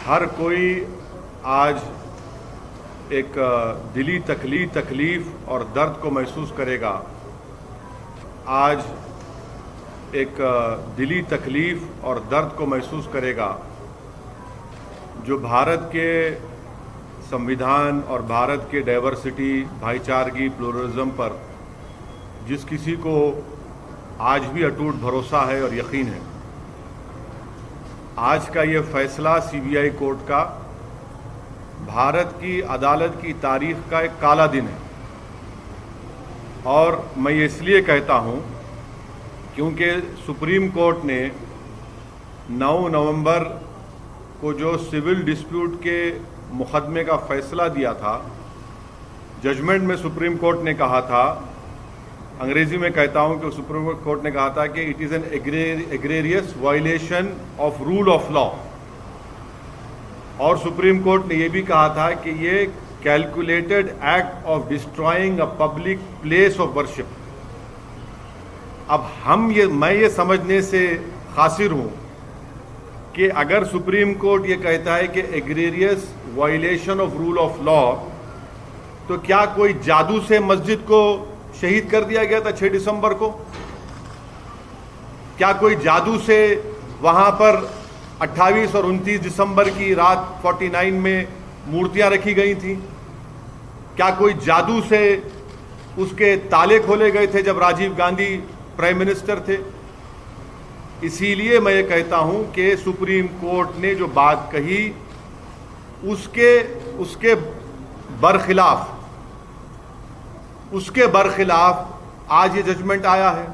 हर कोई आज एक दिली तकलीफ और दर्द को महसूस करेगा। आज एक दिली तकलीफ और दर्द को महसूस करेगा जो भारत के संविधान और भारत के डाइवर्सिटी, भाईचारगी, प्लुरलिज्म पर जिस किसी को आज भी अटूट भरोसा है और यकीन है। आज का ये फैसला सीबीआई कोर्ट का भारत की अदालत की तारीख का एक काला दिन है। और मैं ये इसलिए कहता हूँ क्योंकि सुप्रीम कोर्ट ने 9 नवंबर को जो सिविल डिस्प्यूट के मुकदमे का फैसला दिया था, जजमेंट में सुप्रीम कोर्ट ने कहा था, अंग्रेजी में कहता हूं कि सुप्रीम कोर्ट ने कहा था कि it is an egregious violation of rule of law. और सुप्रीम कोर्ट ने यह भी कहा था कि ये calculated act of destroying a public place of worship. अब मैं ये समझने से खासिर हूं कि अगर सुप्रीम कोर्ट ये कहता है कि egregious violation of rule of law, तो क्या कोई जादू से मस्जिद को शहीद कर दिया गया था 6 दिसंबर को? क्या कोई जादू से वहां पर 28 और 29 दिसंबर की रात 49 में मूर्तियां रखी गई थी? क्या कोई जादू से उसके ताले खोले गए थे जब राजीव गांधी प्राइम मिनिस्टर थे? इसीलिए मैं ये कहता हूं कि सुप्रीम कोर्ट ने जो बात कही उसके बरखिलाफ आज ये जजमेंट आया है।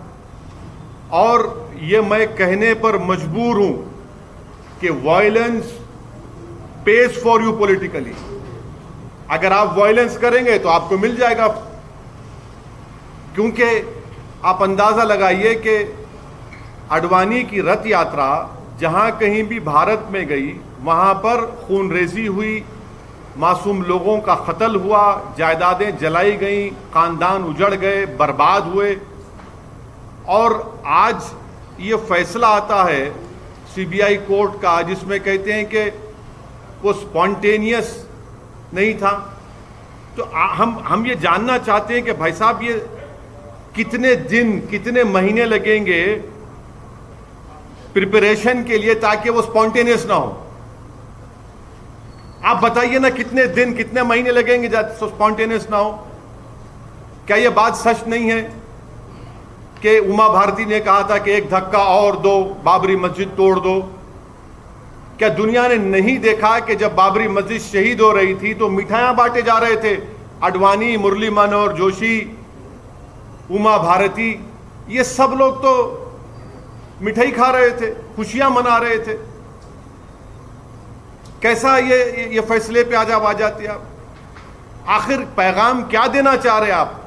और ये मैं कहने पर मजबूर हूं कि violence page for you politically. अगर आप वायलेंस करेंगे तो आपको मिल जाएगा, क्योंकि आप अंदाजा लगाइए कि अडवाणी की रथ यात्रा जहां कहीं भी भारत में गई, वहां पर खूनरेजी हुई, मासूम लोगों का कत्ल हुआ, जायदादें जलाई गईं, खानदान उजड़ गए, बर्बाद हुए। और आज ये फैसला आता है सीबीआई कोर्ट का जिसमें कहते हैं कि वो स्पॉन्टेनियस नहीं था। तो हम ये जानना चाहते हैं कि भाई साहब, ये कितने दिन, कितने महीने लगेंगे प्रिपरेशन के लिए ताकि वो स्पॉन्टेनियस ना हो? आप बताइए ना, कितने दिन, कितने महीने लगेंगे स्पॉन्टेनियस ना हो? क्या यह बात सच नहीं है कि उमा भारती ने कहा था कि एक धक्का और दो, बाबरी मस्जिद तोड़ दो? क्या दुनिया ने नहीं देखा कि जब बाबरी मस्जिद शहीद हो रही थी तो मिठाइयां बांटे जा रहे थे? अडवाणी, मुरली मनोहर जोशी, उमा भारती, ये सब लोग तो मिठाई खा रहे थे, खुशियां मना रहे थे। कैसा ये फैसले पे आज आप आ जाते हैं? आप आखिर पैगाम क्या देना चाह रहे? आप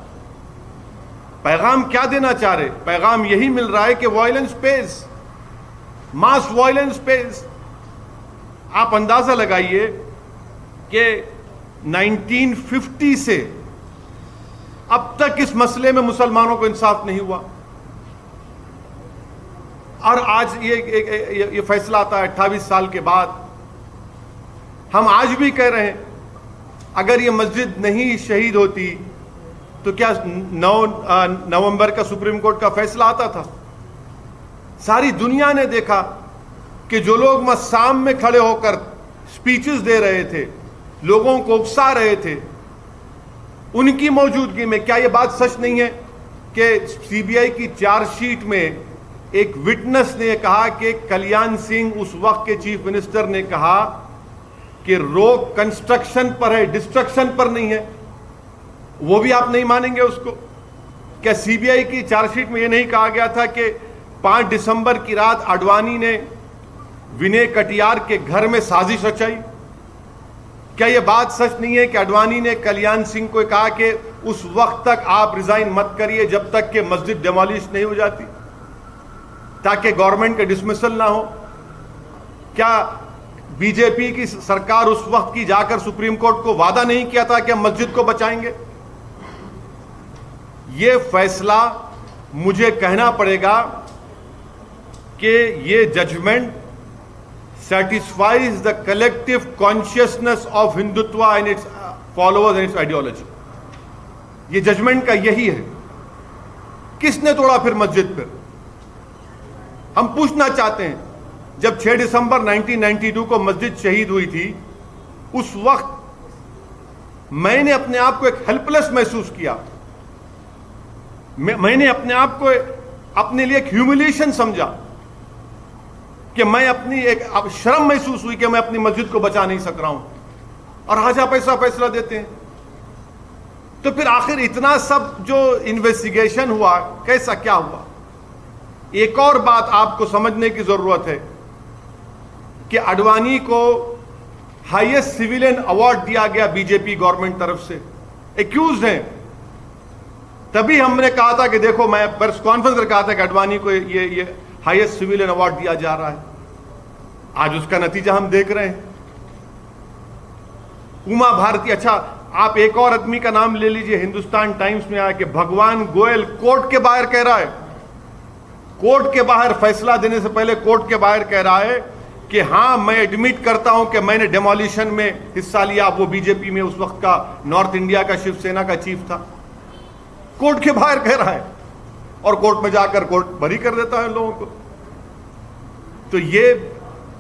पैगाम क्या देना चाह रहे? पैगाम यही मिल रहा है कि वायलेंस पेज, मास वायलेंस पेज। आप अंदाजा लगाइए कि 1950 से अब तक इस मसले में मुसलमानों को इंसाफ नहीं हुआ। और आज ये फैसला आता है 28 साल के बाद। हम आज भी कह रहे हैं, अगर ये मस्जिद नहीं शहीद होती तो क्या 9 नवंबर का सुप्रीम कोर्ट का फैसला आता था? सारी दुनिया ने देखा कि जो लोग मस्साम में खड़े होकर स्पीचेस दे रहे थे, लोगों को उकसा रहे थे, उनकी मौजूदगी में क्या यह बात सच नहीं है कि सीबीआई की चार्जशीट में एक विटनेस ने कहा कि कल्याण सिंह, उस वक्त के चीफ मिनिस्टर, ने कहा कि रोक कंस्ट्रक्शन पर है, डिस्ट्रक्शन पर नहीं है? वो भी आप नहीं मानेंगे उसको? क्या सीबीआई की चार्जशीट में यह नहीं कहा गया था कि 5 दिसंबर की रात अडवाणी ने विनय कटियार के घर में साजिश रचाई? क्या यह बात सच नहीं है कि अडवाणी ने कल्याण सिंह को कहा कि उस वक्त तक आप रिजाइन मत करिए जब तक कि मस्जिद डिमोलिश नहीं हो जाती, ताकि गवर्नमेंट का डिसमिसल ना हो? क्या बीजेपी की सरकार उस वक्त की जाकर सुप्रीम कोर्ट को वादा नहीं किया था कि हम मस्जिद को बचाएंगे? ये फैसला मुझे कहना पड़ेगा कि ये judgement satisfies the collective consciousness of Hindutva and its followers and its ideology. ये जजमेंट का यही है. किसने तोड़ा फिर मस्जिद? फिर हम पूछना चाहते हैं, जब 6 दिसंबर 1992 को मस्जिद शहीद हुई थी, उस वक्त मैंने अपने आप को एक हेल्पलेस महसूस किया. मैंने अपने आप को अपने लिए एक ह्यूमिलिएशन समझा कि मैं अपनी एक शर्म महसूस हुई कि मैं अपनी मस्जिद को बचा नहीं सक रहा हूं, और आज आप ऐसा फैसला देते हैं. तो फिर आखिर इतना सब जो इन्वेस्टिगेशन हुआ, कैसा क्या हुआ? एक और बात आपको समझने की जरूरत है कि आडवाणी को हाईएस्ट सिविलियन अवार्ड दिया गया बीजेपी गवर्नमेंट तरफ से. एक्यूज हैं. तभी हमने कहा था कि देखो, मैं प्रेस कॉन्फ्रेंस में कहा था कि आडवाणी को ये हाईएस्ट सिविलियन अवार्ड दिया जा रहा है. आज उसका नतीजा हम देख रहे हैं. उमा भारती, अच्छा आप एक और आदमी का नाम ले लीजिए. हिंदुस्तान टाइम्स में आया कि भगवान गोयल कोर्ट के बाहर कह रहा है, कोर्ट के बाहर फैसला देने से पहले कोर्ट के बाहर कह रहा है कि हां, मैं एडमिट करता हूं कि मैंने डेमोलिशन में हिस्सा लिया. वो बीजेपी में उस वक्त का नॉर्थ इंडिया का शिवसेना का चीफ था. कोर्ट के बाहर कह रहा है, और कोर्ट में जाकर कोर्ट बरी कर देता है लोगों को. तो ये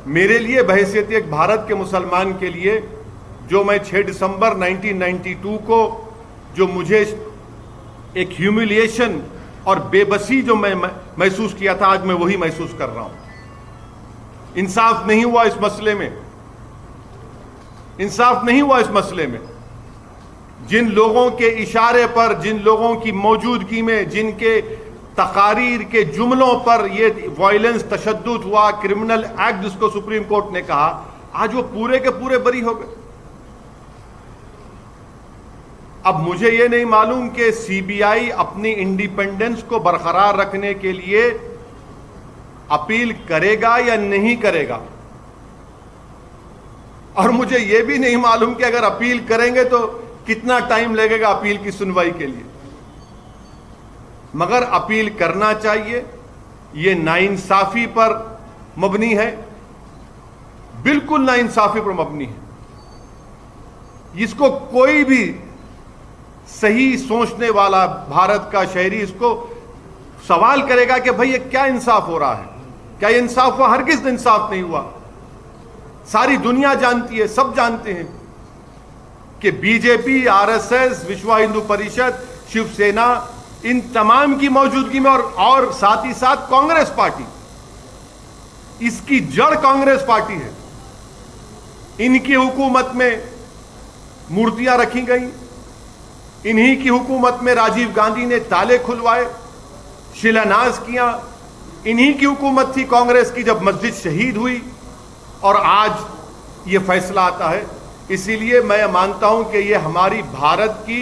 मेरे लिए बहैसियत एक भारत के मुसलमान के लिए, जो मैं 6 दिसंबर 1992 को जो मुझे एक ह्यूमिलिएशन और बेबसी जो मैं महसूस किया था, आज मैं वही महसूस कर रहा हूं. इंसाफ नहीं हुआ इस मसले में. इंसाफ नहीं हुआ इस मसले में. जिन लोगों के इशारे पर, जिन लोगों की मौजूदगी में, जिनके तकारीर के जुमलों पर ये वायलेंस, तशद्दुद हुआ, क्रिमिनल एक्ट जिसको सुप्रीम कोर्ट ने कहा, आज वो पूरे के पूरे बरी हो गए. अब मुझे ये नहीं मालूम कि सीबीआई अपनी इंडिपेंडेंस को बरकरार रखने के लिए अपील करेगा या नहीं करेगा, और मुझे यह भी नहीं मालूम कि अगर अपील करेंगे तो कितना टाइम लगेगा अपील की सुनवाई के लिए. मगर अपील करना चाहिए. यह नाइंसाफी पर मबनी है, बिल्कुल नाइंसाफी पर मबनी है. इसको कोई भी सही सोचने वाला भारत का शहरी इसको सवाल करेगा कि भाई ये क्या इंसाफ हो रहा है? क्या ये इंसाफ हुआ? हरगिज इंसाफ नहीं हुआ. सारी दुनिया जानती है, सब जानते हैं कि बीजेपी, आरएसएस, विश्व हिंदू परिषद, शिवसेना, इन तमाम की मौजूदगी में और साथ ही साथ कांग्रेस पार्टी, इसकी जड़ कांग्रेस पार्टी है. इनकी हुकूमत में मूर्तियां रखी गई, इन्हीं की हुकूमत में राजीव गांधी ने ताले खुलवाए, शिलान्यास किया. इन्हीं की हुकूमत थी कांग्रेस की जब मस्जिद शहीद हुई, और आज ये फैसला आता है. इसीलिए मैं मानता हूं कि ये हमारी भारत की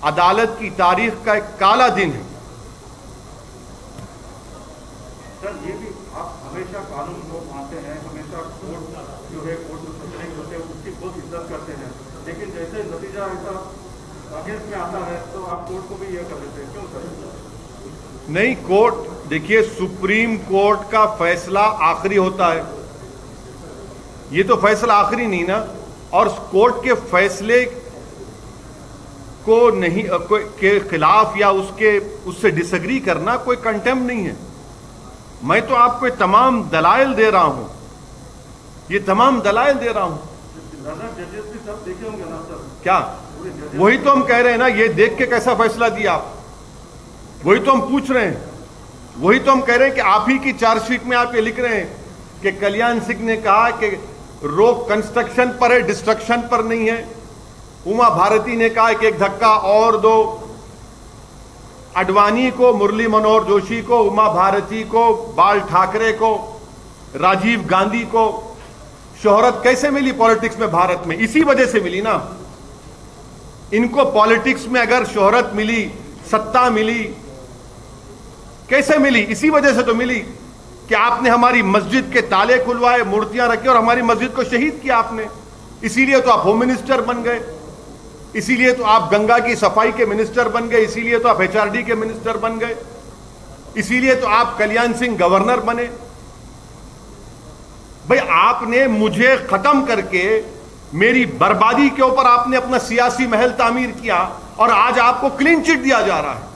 अदालत की तारीख का एक काला दिन है. सर, ये भी आप हमेशा कानून को मानते हैं, हमेशा कोर्ट जो है, कोर्ट में फैसले होते हैं उसकी बहुत इज्जत करते हैं, लेकिन जैसे नतीजा ऐसा अगेंस्ट में आता है तो आप कोर्ट को भी ये कर देते हैं, क्यों सर? नहीं, कोर्ट, देखिए, सुप्रीम कोर्ट का फैसला आखिरी होता है. ये तो फैसला आखिरी नहीं ना, और कोर्ट के फैसले को नहीं के खिलाफ या उससे डिसएग्री करना कोई कंटेम्प्ट नहीं है. मैं तो आपको तमाम दलाइल दे रहा हूं, ये तमाम दलाइल दे रहा हूं. जजेस भी सब देखे होंगे ना सर? क्या? वही तो हम कह रहे हैं ना, ये देख के कैसा फैसला दिया आप, वही तो हम पूछ रहे हैं. वही तो हम कह रहे हैं कि आप ही की चार्जशीट में आप ये लिख रहे हैं कि कल्याण सिंह ने कहा कि रोक कंस्ट्रक्शन पर है, डिस्ट्रक्शन पर नहीं है. उमा भारती ने कहा कि एक धक्का और दो. आडवाणी को, मुरली मनोहर जोशी को, उमा भारती को, बाल ठाकरे को, राजीव गांधी को शोहरत कैसे मिली पॉलिटिक्स में भारत में? इसी वजह से मिली ना. इनको पॉलिटिक्स में अगर शोहरत मिली, सत्ता मिली, कैसे मिली? इसी वजह से तो मिली कि आपने हमारी मस्जिद के ताले खुलवाए, मूर्तियां रखी और हमारी मस्जिद को शहीद किया आपने. इसीलिए तो आप होम मिनिस्टर बन गए, इसीलिए तो आप गंगा की सफाई के मिनिस्टर बन गए, इसीलिए तो आप एचआरडी के मिनिस्टर बन गए, इसीलिए तो आप कल्याण सिंह गवर्नर बने. भाई आपने मुझे खत्म करके मेरी बर्बादी के ऊपर आपने अपना सियासी महल तामीर किया और आज आपको क्लीन चिट दिया जा रहा है।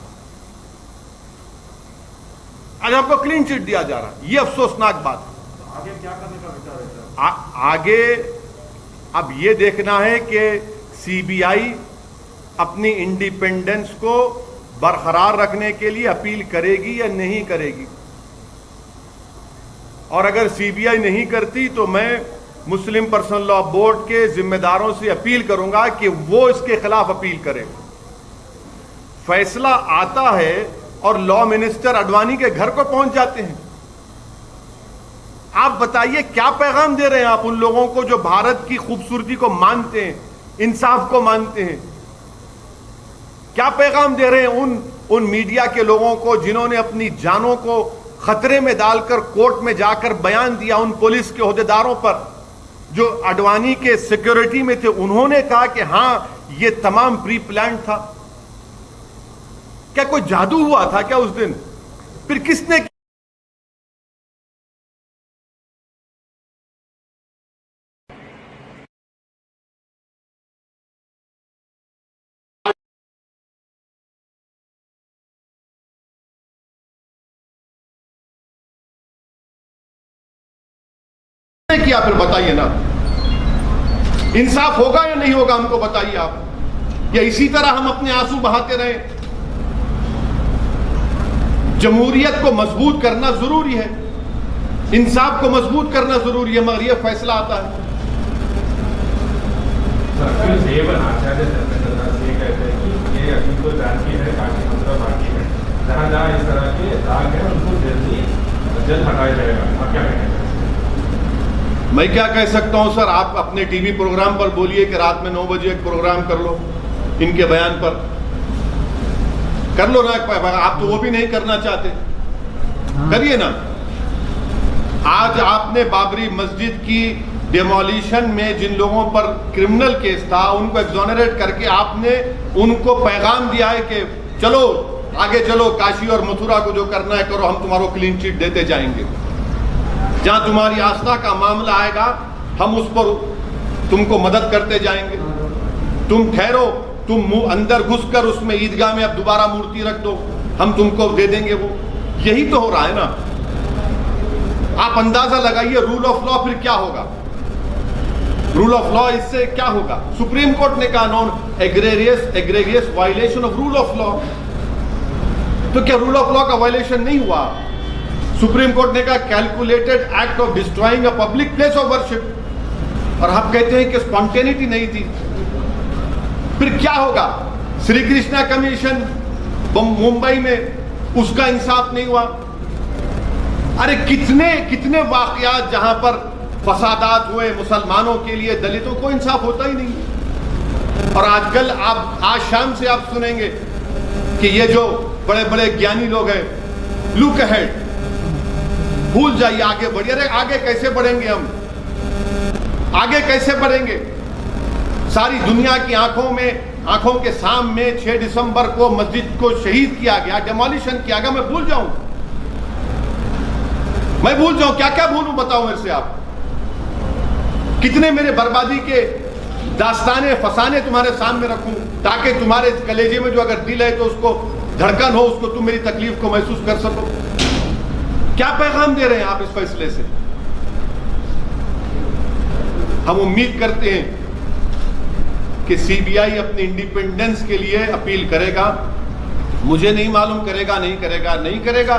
आज आपको क्लीन चिट दिया जा रहा है, यह अफसोसनाक बात है। आगे क्या करने का विचार है सर? आगे अब यह देखना है कि सीबीआई अपनी इंडिपेंडेंस को बरकरार रखने के लिए अपील करेगी या नहीं करेगी। और अगर सीबीआई नहीं करती तो मैं मुस्लिम पर्सनल लॉ बोर्ड के जिम्मेदारों से अपील करूंगा कि वो इसके खिलाफ अपील करें। फैसला आता है और लॉ मिनिस्टर अडवाणी के घर को पहुंच जाते हैं। आप बताइए क्या पैगाम दे रहे हैं आप उन लोगों को जो भारत की खूबसूरती को मानते हैं, इंसाफ को मानते हैं? क्या पैगाम दे रहे हैं उन मीडिया के लोगों को जिन्होंने अपनी जानों को खतरे में डालकर कोर्ट में जाकर बयान दिया, उन पुलिस के ओहदेदारों पर जो अडवाणी के सिक्योरिटी में थे? उन्होंने कहा कि हां यह तमाम प्री प्लान था। क्या कोई जादू हुआ था क्या उस दिन? फिर किसने किया? फिर बताइए ना, इंसाफ होगा या नहीं होगा? हमको बताइए आप। या इसी तरह हम अपने आंसू बहाते रहे? जमहूरियत को मजबूत करना जरूरी है, इंसाफ को मजबूत करना जरूरी है, मगर यह फैसला आता है। जहां इस तरह के दाग है उनको जल्द हटाया जाएगा, आप क्या कहेंगे? मैं क्या कह सकता हूं सर, आप अपने टीवी प्रोग्राम पर बोलिए कि रात में 9 बजे एक प्रोग्राम कर लो, इनके बयान पर कर लो ना। आप तो वो भी नहीं करना चाहते, करिए ना। आज आपने बाबरी मस्जिद की डिमोलिशन में जिन लोगों पर क्रिमिनल केस था उनको एक्सोनरेट करके आपने उनको पैगाम दिया है कि चलो आगे चलो, काशी और मथुरा को जो करना है करो, हम तुम्हारो क्लीन चिट देते जाएंगे। जहां तुम्हारी आस्था का मामला आएगा हम उस पर तुमको मदद करते जाएंगे। तुम ठहरो, तुम अंदर घुसकर उसमें ईदगाह में अब दोबारा मूर्ति रख दो, हम तुमको दे देंगे वो। यही तो हो रहा है ना। आप अंदाजा लगाइए रूल ऑफ लॉ फिर क्या होगा। रूल ऑफ लॉ इससे क्या होगा? सुप्रीम कोर्ट ने कहा non egregious violation of rule of law. तो क्या रूल ऑफ लॉ का वायलेशन नहीं हुआ? सुप्रीम कोर्ट ने कहा calculated act of destroying a public place of worship, और आप कहते हैं कि स्पॉन्टेनिटी नहीं थी। फिर क्या होगा? श्री कृष्णा कमीशन मुंबई में, उसका इंसाफ नहीं हुआ। अरे कितने कितने वाकयात जहां पर फसादात हुए मुसलमानों के लिए, दलितों को इंसाफ होता ही नहीं। और आजकल आप आज शाम से आप सुनेंगे कि ये जो बड़े बड़े ज्ञानी लोग हैं, लुक अहेड, भूल जाइए, आगे बढ़िए। अरे आगे कैसे बढ़ेंगे हम? आगे कैसे बढ़ेंगे? सारी दुनिया की आंखों के सामने 6 दिसंबर को मस्जिद को शहीद किया गया, डिमोलिशन किया गया। मैं भूल जाऊं? क्या क्या भूलूं? बताओ मेरे से आप। कितने मेरे बर्बादी के दास्ताने फसाने तुम्हारे सामने रखूं ताकि तुम्हारे कलेजे में जो अगर दिल है तो उसको धड़कन हो, उसको तुम मेरी तकलीफ को महसूस कर सको। क्या पैगाम दे रहे हैं आप इस फैसले से? हम उम्मीद करते हैं कि सीबीआई अपनी इंडिपेंडेंस के लिए अपील करेगा। मुझे नहीं मालूम करेगा नहीं करेगा,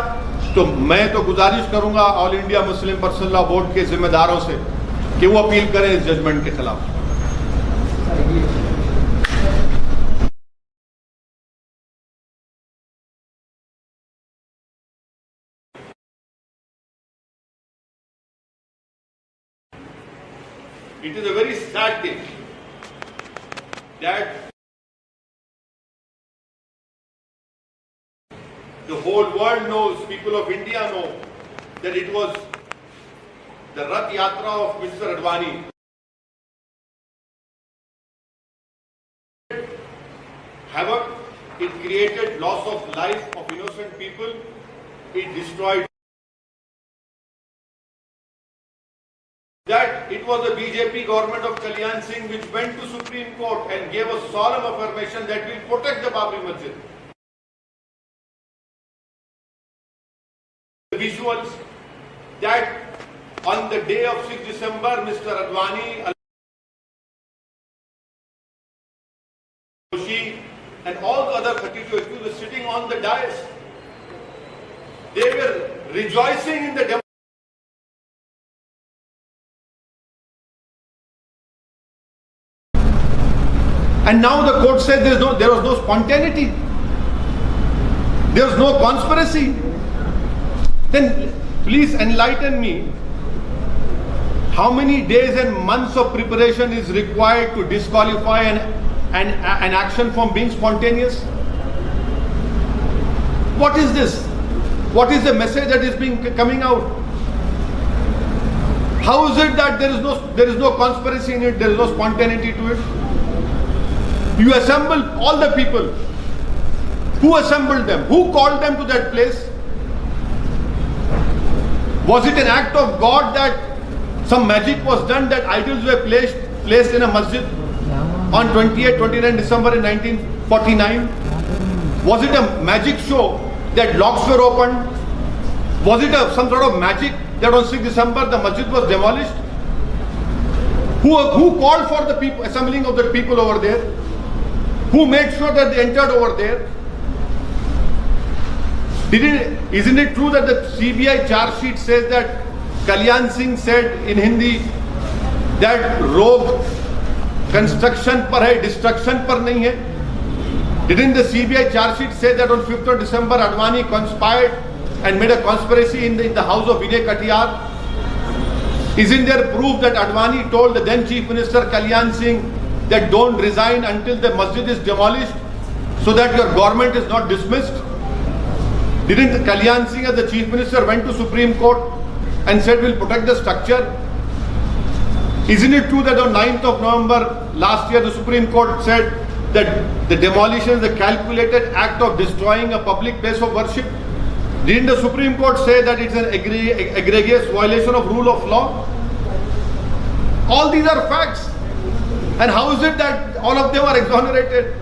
तो मैं तो गुजारिश करूंगा all India Muslim personal law board के जिम्मेदारों से कि वो अपील करें इस जजमेंट के खिलाफ। It is a very sad thing that the whole world knows, people of India know, that it was the Rath Yatra of Mr. Advani. Havoc, it created loss of life of innocent people, it destroyed that it was the BJP government of Kalyan Singh which went to Supreme Court and gave a solemn affirmation that we will protect the Babri Masjid. The visuals that on the day of 6 December, Mr. Advani, Joshi and all the other 32 accused were sitting on the dais. They were rejoicing in the democracy. And now the court said there was no spontaneity. There was no conspiracy. Then please enlighten me. How many days and months of preparation is required to disqualify an action from being spontaneous? What is this? What is the message that is coming out? How is it that there is no conspiracy in it, there is no spontaneity to it? You assemble all the people. Who assembled them? Who called them to that place? Was it an act of God that some magic was done, that idols were placed in a masjid on 28, 29 December in 1949? Was it a magic show that locks were opened? Was it some sort of magic that on 6 December the masjid was demolished? Who called for the people, assembling of the people over there? Who made sure that they entered over there? Isn't it true that the CBI charge sheet says that Kalyan Singh said in Hindi that road construction par hai, destruction par nahi hai? Didn't the CBI charge sheet say that on 5th of December Advani conspired and made a conspiracy in the house of Vinay Katiyar? Isn't there proof that Advani told the then Chief Minister Kalyan Singh that don't resign until the masjid is demolished so that your government is not dismissed? Didn't Kalyan Singh as the Chief Minister went to Supreme Court and said we'll protect the structure? Isn't it true that on 9th of November last year the Supreme Court said that the demolition is a calculated act of destroying a public place of worship? Didn't the Supreme Court say that it's an egregious violation of rule of law? All these are facts. And how is it that all of them are exonerated?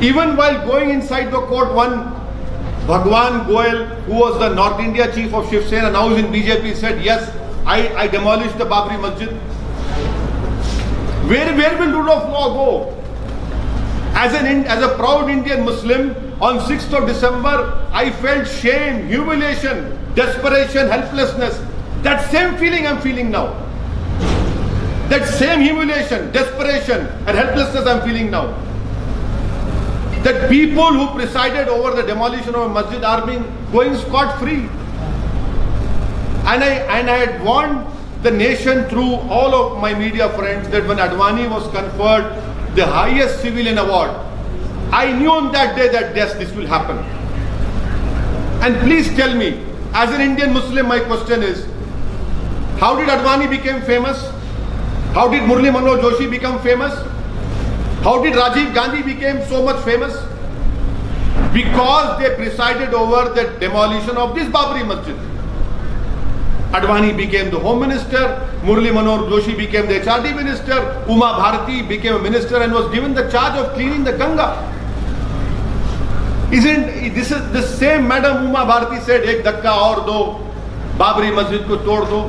Even while going inside the court, one Bhagwan Goel, who was the North India chief of Shiv Sena, now is in BJP, said, yes, I demolished the Babri Masjid. Where will rule of law go? As a proud Indian Muslim, on 6th of December, I felt shame, humiliation, desperation, helplessness. That same feeling I'm feeling now. That same humiliation, desperation and helplessness I'm feeling now. That people who presided over the demolition of a masjid are going scot-free. And I had warned the nation through all of my media friends that when Advani was conferred the highest civilian award, I knew on that day that yes, this will happen. And please tell me, as an Indian Muslim, my question is, how did Advani become famous? How did Murli Manohar Joshi become famous? How did Rajiv Gandhi become so much famous? Because they presided over the demolition of this Babri Masjid. Advani became the Home Minister, Murli Manohar Joshi became the HRD Minister, Uma Bharati became a minister and was given the charge of cleaning the Ganga. Isn't this is the same Madam Uma Bharati said, ek dhakka aur do, Babri Masjid ko tod do.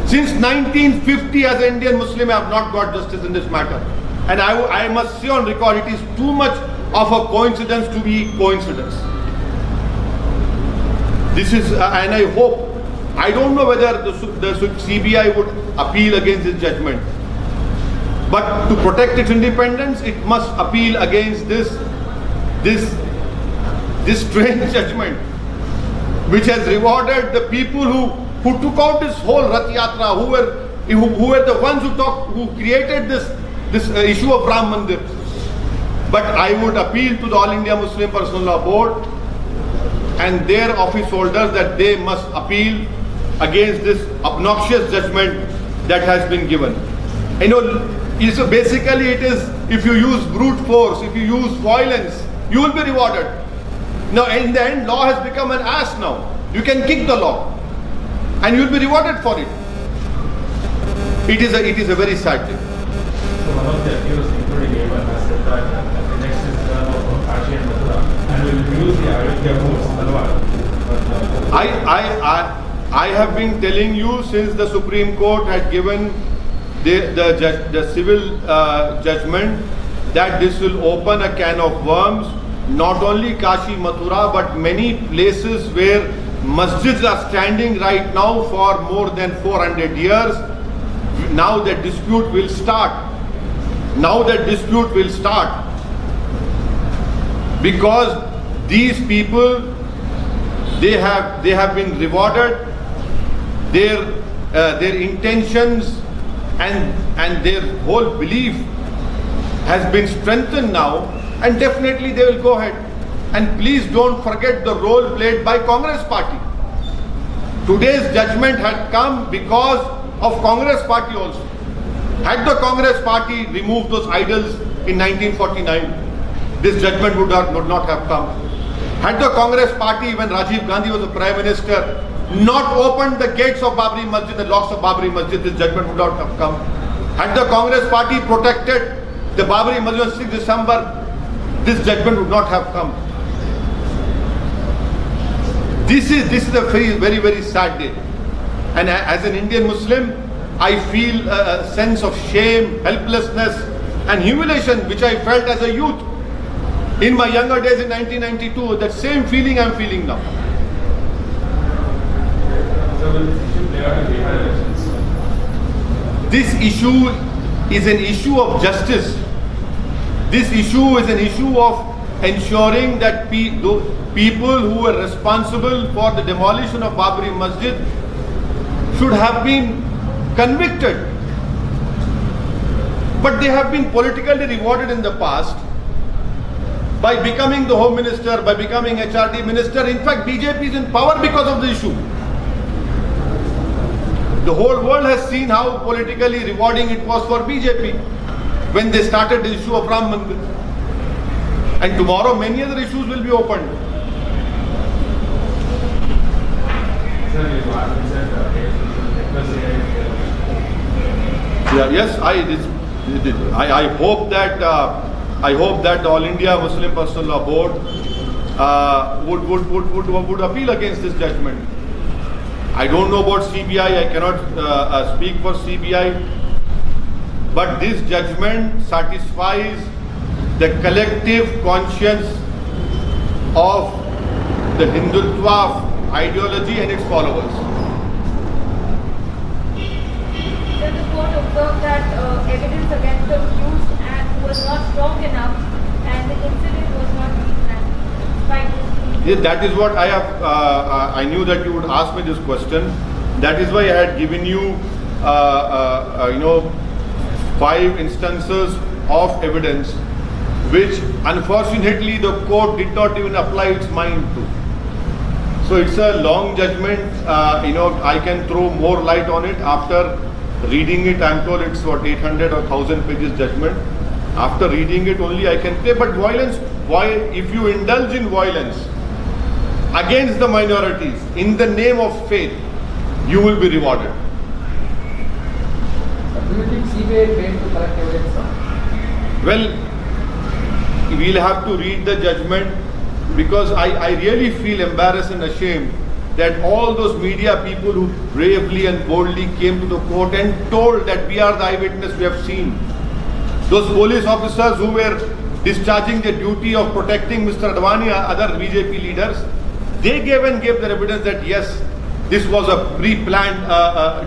Since 1950, as an Indian Muslim, I have not got justice in this matter. And I must say on record, it is too much of a coincidence to be coincidence. This is, and I hope, I don't know whether the CBI would appeal against this judgment. But to protect its independence, it must appeal against this strange judgment, which has rewarded the people who took out this whole Rath Yatra, who were the ones who created this issue of Ram Mandir. But I would appeal to the All India Muslim Personal Law Board and their office holders that they must appeal against this obnoxious judgment that has been given. You know, so basically it is, if you use brute force, if you use violence, you will be rewarded. Now in the end, law has become an ass now. You can kick the law and you will be rewarded for it. It is a very sad thing. So one of the accused, including Evan, has said that the next is the turn of Kashi and Mathura and will use the Ayodhya votes, I have been telling you since the Supreme Court had given the civil judgment that this will open a can of worms, not only Kashi, Mathura, but many places where masjids are standing right now for more than 400 years. Now the dispute will start. Because these people, they have been rewarded. Their intentions and their whole belief has been strengthened now, and definitely they will go ahead. And please don't forget the role played by Congress party. Today's judgment had come because of Congress party also. Had the Congress party removed those idols in 1949, this judgment would not have come. Had the Congress party, when Rajiv Gandhi was the Prime Minister, not opened the gates of Babri Masjid, the locks of Babri Masjid, this judgment would not have come. Had the Congress party protected the Babri Masjid on 6th December, this judgment would not have come. This is a very sad day. And as an Indian Muslim, I feel a sense of shame, helplessness and humiliation which I felt as a youth. In my younger days in 1992, that same feeling I am feeling now. So will this issue play out in Bihar elections? This issue is an issue of justice. This issue is an issue of ensuring that people who were responsible for the demolition of Babri Masjid should have been convicted. But they have been politically rewarded in the past by becoming the Home Minister, by becoming HRD Minister. In fact, BJP is in power because of the issue. The whole world has seen how politically rewarding it was for BJP when they started the issue of Ram Mandir. And tomorrow many other issues will be opened. Yes, I hope that the All India Muslim Personal Law Board would appeal against this judgment. I don't know about CBI. I cannot speak for CBI. But this judgment satisfies the collective conscience of the Hindutva ideology and its followers. So the court observed that evidence against the accused was not strong enough and the incident was not replanned. Yes, that is what I have. I knew that you would ask me this question. That is why I had given you, 5 instances of evidence, which unfortunately the court did not even apply its mind to. So it's a long judgment. I can throw more light on it after reading it. I'm told it's 800 or 1000 pages judgment. After reading it only I can say. But violence, if you indulge in violence against the minorities in the name of faith, you will be rewarded. Do you think CBI failed to collect evidence, sir? Well, we'll have to read the judgment, because I really feel embarrassed and ashamed that all those media people who bravely and boldly came to the court and told that we are the eyewitness, we have seen. Those police officers who were discharging the duty of protecting Mr. Advani and other BJP leaders, they gave their evidence that yes, this was a pre-planned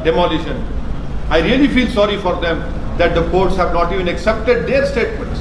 demolition. I really feel sorry for them that the courts have not even accepted their statements.